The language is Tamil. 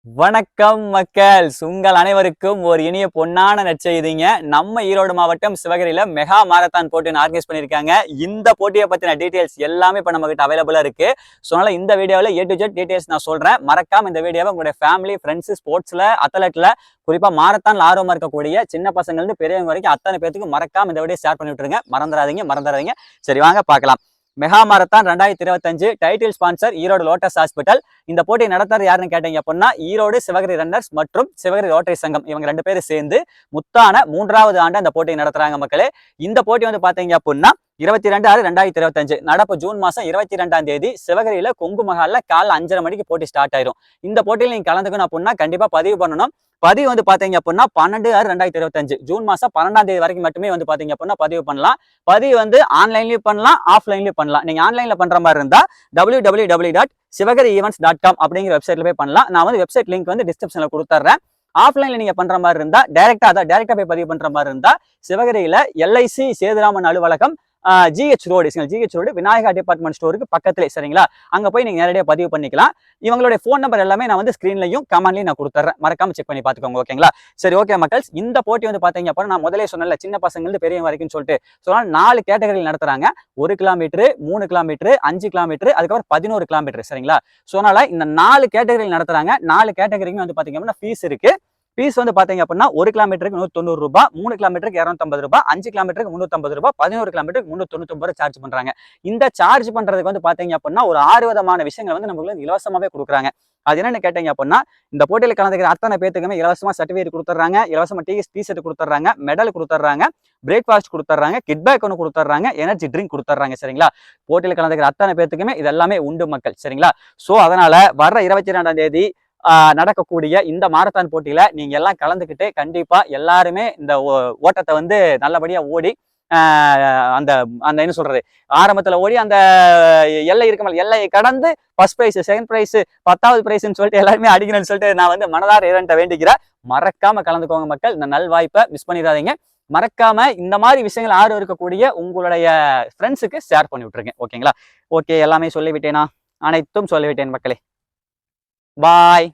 வணக்கம் மக்கள், உங்கள் அனைவருக்கும் ஒரு இனிய பொன்னான நற்செய்திங்க. நம்ம ஈரோடு மாவட்டம் சிவகிரியில மெகா மாரத்தான் போட்டின்னு ஆர்கனைஸ் பண்ணியிருக்காங்க. இந்த போட்டியை பத்தின டீடைல்ஸ் எல்லாமே இப்ப நம்ம கிட்ட அவைலபிளா இருக்கு. ஸோ அதனால இந்த வீடியோவில் A to Z டீடைல்ஸ் நான் சொல்றேன். மறக்காம இந்த வீடியோவை உங்களுடைய ஃபேமிலி, ஃப்ரெண்ட்ஸ், ஸ்போர்ட்ஸ்ல, அத்லெட்ல, குறிப்பா மாரத்தான்ல ஆர்வமா இருக்கக்கூடிய சின்ன பசங்க இருந்து பெரியவங்க வரைக்கும் அத்தனை பேருக்கு மறக்காம இந்த வீடியோ ஷேர் பண்ணி விட்டுருங்க. மறந்துடாதீங்க. சரி, வாங்க பார்க்கலாம். Mega marathon 2025 title sponsor Erode lotus hospital. இந்த போட்டி நடத்துறது யாருன்னு கேட்டீங்க அப்படின்னா ஈரோடு சிவகிரி ரன்னர்ஸ் மற்றும் சிவகிரி ரோட்டரி சங்கம், இவங்க 2 பேரும் சேர்ந்து முத்தான 3வது ஆண்டு அந்த போட்டியை நடத்துறாங்க மக்களே. இந்த போட்டி வந்து பாத்தீங்க அப்படின்னா 22/6/2025 நடப்பு ஜூன் மாசம் 22ஆம் தேதி சிவகிரியில கொங்கு மஹால்ல காலை 5:30 மணிக்கு போட்டி ஸ்டார்ட் ஆயிரும். இந்த போட்டியில் நீங்க கலந்துக்கணும் அப்படின்னா கண்டிப்பா பதிவு பண்ணணும். பதிவு வந்து பாத்தீங்க அப்படின்னா 12/6/2025 ஜூன் மாசம் 12ஆம் தேதி வரைக்கும் மட்டுமே வந்து பாத்தீங்க அப்படின்னா பதிவு பண்ணலாம். பதிவு வந்து ஆன்லைன்லயும் பண்ணலாம், ஆஃப்லைன்லயும் பண்ணலாம். நீங்க ஆன்லைன்ல பண்ற மாதிரி இருந்தா www.sivagirievents.com அப்படிங்கிற வெப்சைட்ல போய் பண்ணலாம். நான் வந்து வெப்சைட் லிங்க் வந்து டிஸ்கிரிப்ஷன்ல கொடுத்துறேன். ஆஃப்லைன்ல நீங்க பண்ற மாதிரி இருந்தா டைரக்டா போய் பதிவு பண்ற மாதிரி இருந்தா சிவகிரியில LIC சேதுராமன் அலுவலகம், GH ரோடு விநாயகா டிபார்ட்மெண்ட் ஸ்டோருக்கு பக்கத்திலே, சரிங்களா? அங்க போய் நீங்க நேரடியாக பதிவு பண்ணிக்கலாம். இவங்களுடைய ஃபோன் நம்பர் எல்லாமே நான் வந்து ஸ்கிரீன்லையும் கமெண்ட்லையும் நான் கொடுத்துறேன். மறக்காம செக் பண்ணி பாத்துக்கோங்க, ஓகேங்களா? சரி, ஓகே மக்கள்ஸ். இந்த போட்டி வந்து பாத்தீங்க அப்படின்னா நான் முதலே சொன்னல, சின்ன பசங்க இருந்து பெரியவங்க வரைக்கும் சொல்லிட்டு சொன்னால் 4 கேட்டகரியில் நடத்துறாங்க. 1 கிலோமீட்டர், 3 கிலோமீட்டர், 5 கிலோமீட்டர், அதுக்கப்புறம் 11 கிலோமீட்டர், சரிங்களா? ஸோ அதனால இந்த 4 கேட்டகரியில் நடத்துறாங்க. 4 கேட்டகரிக்கும் வந்து பாத்தீங்க அப்படின்னா ஃபீஸ் இருக்கு. ஃபீஸ் வந்து பாத்தீங்க அப்படின்னா 1 கிலோமீட்டருக்கு 190 ரூபாய், 3 கிலோமீட்டருக்கு 250 ரூபாய், 5 கிலோமீட்டருக்கு 350 ரூபாய், 11 கிலோமீட்டருக்கு 399 ரூபாய் சார்ஜ் பண்றாங்க. இந்த சார்ஜ் பண்றதுக்கு வந்து பாத்தீங்க அப்படின்னா ஒரு 6 விதமான விஷயங்கள் வந்து நமக்கு இலவசமாவே கொடுக்குறாங்க. அது என்னன்னு கேட்டீங்க அப்படின்னா, இந்த போட்டியில கலந்துக்கிற அத்தனை பேத்துக்குமே இலவசமா சர்டிஃபிகேட் கொடுத்துறாங்க, இலவசமா டிஷர்ட் கொடுத்துறாங்க, மெடல் கொடுத்துறாங்க, பிரேக்ஃபாஸ்ட் கொடுத்துறாங்க, கிட் பேக் ஒன்று கொடுத்துறாங்க, எனர்ஜி ட்ரிங்க் கொடுத்துறாங்க, சரிங்களா? போட்டியில கலந்துக்கிற அத்தனை பேத்துக்குமே இதெல்லாமே உண்டு மக்கள், சரிங்களா? ஸோ அதனால வர்ற 22ஆம் தேதி நடக்கக்கூடிய இந்த மாரத்தான் போட்டியில நீங்க எல்லாம் கலந்துக்கிட்டு கண்டிப்பா எல்லாருமே இந்த ஓட்டத்தை வந்து நல்லபடியா ஓடி அந்த அந்த என்ன சொல்றது, ஆரம்பத்துல ஓடி அந்த எல்லை இருக்குமல் எல்லையை கடந்து ஃபர்ஸ்ட் பிரைஸ், செகண்ட் பிரைஸ், 10வது பிரைஸ்ன்னு சொல்லிட்டு எல்லாருமே அடிக்கணும்னு சொல்லிட்டு நான் வந்து மனதார இறைவன்ட்ட வேண்டிக்கிறேன். மறக்காம கலந்துக்கோங்க மக்கள். இந்த நல்வாய்ப்பை மிஸ் பண்ணிடாதீங்க. மறக்காம இந்த மாதிரி விஷயங்கள் ஆர்வம் இருக்கக்கூடிய உங்களுடைய ஃப்ரெண்ட்ஸுக்கு ஷேர் பண்ணி விட்டுருங்க, ஓகேங்களா? ஓகே, எல்லாமே சொல்லிவிட்டேனா? அனைத்தும் சொல்லிவிட்டேன் மக்களே. பாய்.